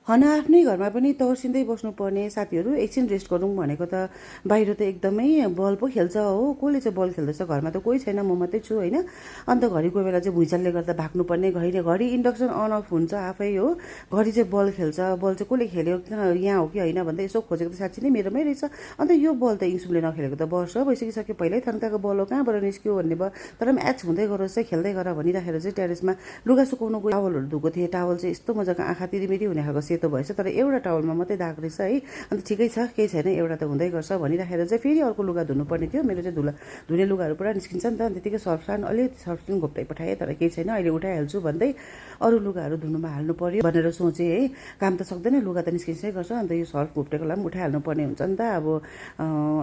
हन आफ्नै घरमा पनि तर्सिँदै बस्नुपर्ने साथीहरू एकछिन रेस्ट गरौँ भनेको त बाहिर त एकदमै बल पो खेल्छ हो। कसले चाहिँ बल खेल्दैछ, घरमा त कोही छैन, म मात्रै छु होइन। अन्त घरि कोही बेला चाहिँ भुइँचालोले गर्दा भाग्नुपर्ने, घरि इन्डक्सन अन अफ हुन्छ आफै हो। घरि चाहिँ बल खेल्छ, बल चाहिँ कसले खेल्यो यहाँ हो कि होइन भन्दा यसो खोजेको त साँच्ची नै मेरोमै रहेछ। अन्त यो बल त इन्सुमले नखेलेको त वर्ष भइसकिसक्यो, पहिल्यै थन्काएको बल हो, कहाँबाट निस्क्यो भन्ने भयो। तर म्याच हुँदै गरोस् चाहिँ खेल्दै गर भनिराखेर चाहिँ टेरेसमा लुगा सुकाउनु गयो। टावलहरू धुएको थिएँ, टावल चाहिँ यस्तो मजाको आँखा तिरिमिरी हुने खालको सेतो भएछ, तर एउटा टावलमा मात्रै दाग रहेछ है। अन्त ठिकै छ, केही छैन, एउटा त हुँदै गर्छ भनिराखेर चाहिँ फेरि अर्को लुगा धुनुपर्ने थियो। मेरो चाहिँ धुने लुगाहरू पुरा निस्किन्छ नि त, अनि त्यतिकै सर्फ सान अलिकति सर्फ पनि घोप्टाइ पठाएँ, तर केही छैन, अहिले उठाइहाल्छु भन्दै अरू लुगाहरू धुनुमा हाल्नु पर्यो भनेर सोचेँ है। काम त सक्दैन, लुगा त निस्किन्छै गर्छ, अन्त यो सर्फ घोप्टेकोलाई पनि उठाइहाल्नु पर्ने हुन्छ नि त अब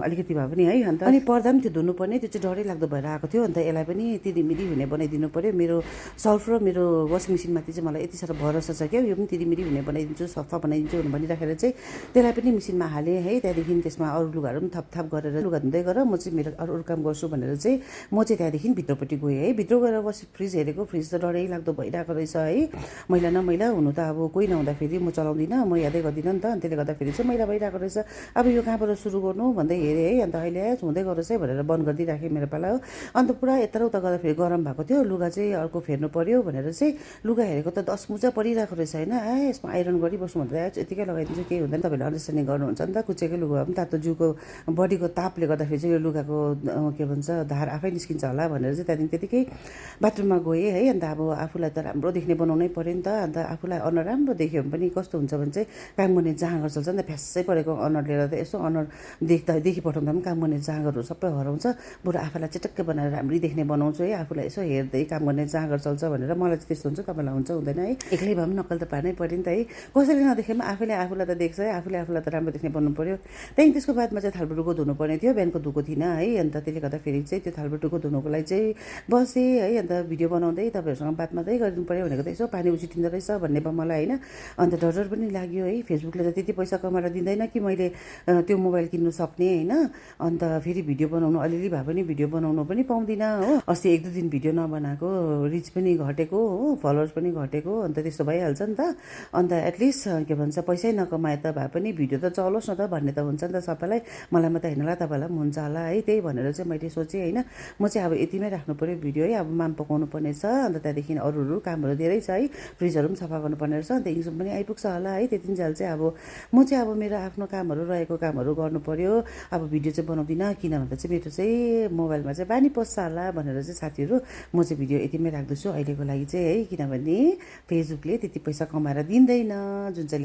अलिकति भए पनि है। अन्त अनि पर्दा पनि त्यो धुनुपर्ने, त्यो चाहिँ डरै लाग्दो भएर आएको थियो। अन्त यसलाई पनि तिरिमिरी हुने बनाइदिनु पर्यो। मेरो सर्फ र मेरो वासिङ मेसिनमाथि चाहिँ मलाई यति साह्रो भरोसा छ क्या, यो पनि तिरिमिरी हुने बनाइदिन्छु, सफा बनाइदिन्छु भनिराखेर चाहिँ त्यसलाई पनि मेसिनमा हालेँ है। त्यहाँदेखि त्यसमा अरू लुगाहरू पनि थपथाप गरेर लुगा धुँदै गर, म चाहिँ मेरो अरू काम गर्छु भनेर चाहिँ म चाहिँ त्यहाँदेखि भित्रपट्टि गएँ है। भित्र गएर फ्रिज हेरेको, फ्रिज त डरै लाग्दो भइरहेको रहेछ है। मैला न मैला हुनु त अब कोही नहुँदाखेरि म चलाउँदिनँ, म यादै गर्दिनँ नि त, अनि त्यसले गर्दाखेरि चाहिँ मैला भइरहेको रहेछ। अब यो कहाँबाट सुरु गर्नु भन्दै हेरेँ है। अन्त अहिले हुँदै गरोस् है भनेर बन्द गरिदिइराखेँ मेरो पाला हो। अन्त पुरा यता र उता गर्दाखेरि गरम भएको थियो, लुगा चाहिँ अर्को फेर्नु पर्यो भनेर चाहिँ लुगा हेरेको त 10 मुजा परिरहेको रहेछ होइन। यसमा आइरन गरिबस्नु भन्दा यतिकै लगाइदिन्छु, केही हुँदैन, तपाईँहरूले अन्डरस्ट्यान्डिङ गर्नुहुन्छ नि त। कुचेकै लुगा पनि तातो जिउको बडीको तापले गर्दाखेरि चाहिँ यो लुगाको के भन्छ धार आफै निस्किन्छ होला भनेर चाहिँ त्यहाँदेखि त्यतिकै बाथरुममा गएँ है। अन्त अब आफूलाई त राम्रो देख्ने बनाउनै पऱ्यो नि त। अन्त आफूलाई अनुहार राम्रो देख्यो भने पनि कस्तो हुन्छ भने चाहिँ काम गर्ने जाँगर चल्छ नि त, फ्यास्सै परेको अनुहार लिएर त यसो अनुहार देखिपठाउँदा पनि काम गर्ने जाँगरहरू सबै हराउँछ। बरु आफूलाई चटक्कै बनाएर राम्ररी देख्ने बनाउँछु है, आफूलाई यसो हेर्दै काम गर्ने जाँगर चल्छ भनेर। मलाई चाहिँ त्यस्तो हुन्छ, तपाईँलाई हुन्छ हुँदैन है, एक्लै भए पनि नक्कल त पार्नै पऱ्यो नि त है। कसैले नदेखे पनि आफूले आफूलाई त देख्छ है, आफूले आफूलाई त राम्रो देख्ने बनाउनु पऱ्यो। त्यहाँदेखि त्यसको बादमा चाहिँ थालबुटुको धुनुपर्ने थियो, बिहानको धुएको थिइनँ है। अन्त त्यसले गर्दाखेरि चाहिँ त्यो थालबुटुको धुनुको लागि चाहिँ बसेँ है। अन्त भिडियो बनाउँदै तपाईँहरूसँग बात मात्रै गरिदिनु पऱ्यो भनेको त यसो पानी उछिटिँदो रहेछ भन्ने भयो मलाई होइन। अन्त डर पनि लाग्यो है, फेसबुकले त त्यति पैसा कमाएर दिँदैन कि मैले त्यो मोबाइल किन्नु सक्ने होइन। अन्त फेरि भिडियो बनाउनु अलिअलि भए पनि भिडियो बनाउनु पनि पाउँदिनँ हो। अस्ति 1-2 दिन भिडियो नबनाएको रिच पनि घटेको हो, फलोवर्स पनि घटेको, अन्त त्यस्तो भइहाल्छ नि त। अन्त एटलिस्ट के भन्छ पैसै नकमाए त भए पनि भिडियो त चलोस् न त भन्ने त हुन्छ नि त सबैलाई, मलाई मात्रै होइन होला तपाईँलाई पनि हुन्छ होला है। त्यही भनेर चाहिँ मैले सोचेँ होइन, म चाहिँ अब यतिमै राख्नु पऱ्यो भिडियो है। अब माम पकाउनु पर्ने छ, अन्त त्यहाँदेखि अरू कामहरू धेरै छ है, फ्रिजहरू पनि सफा गर्नुपर्ने रहेछ, अन्त इन्सुम पनि आइपुग्छ होला है। त्यतिन्जेल चाहिँ अब म चाहिँ अब मेरो आफ्नो कामहरू रहेको कामहरू गर्नु पऱ्यो। अब भिडियो चाहिँ बनाउँदिनँ, किन भन्दा चाहिँ मेरो चाहिँ मोबाइलमा चाहिँ बानी पस्छ होला भनेर चाहिँ साथीहरू म चाहिँ भिडियो यतिमै राख्दैछु अहिलेको लागि चाहिँ है। किनभने फेसबुकले त्यति पैसा कमाएर दिँदैन जुन चाहिँ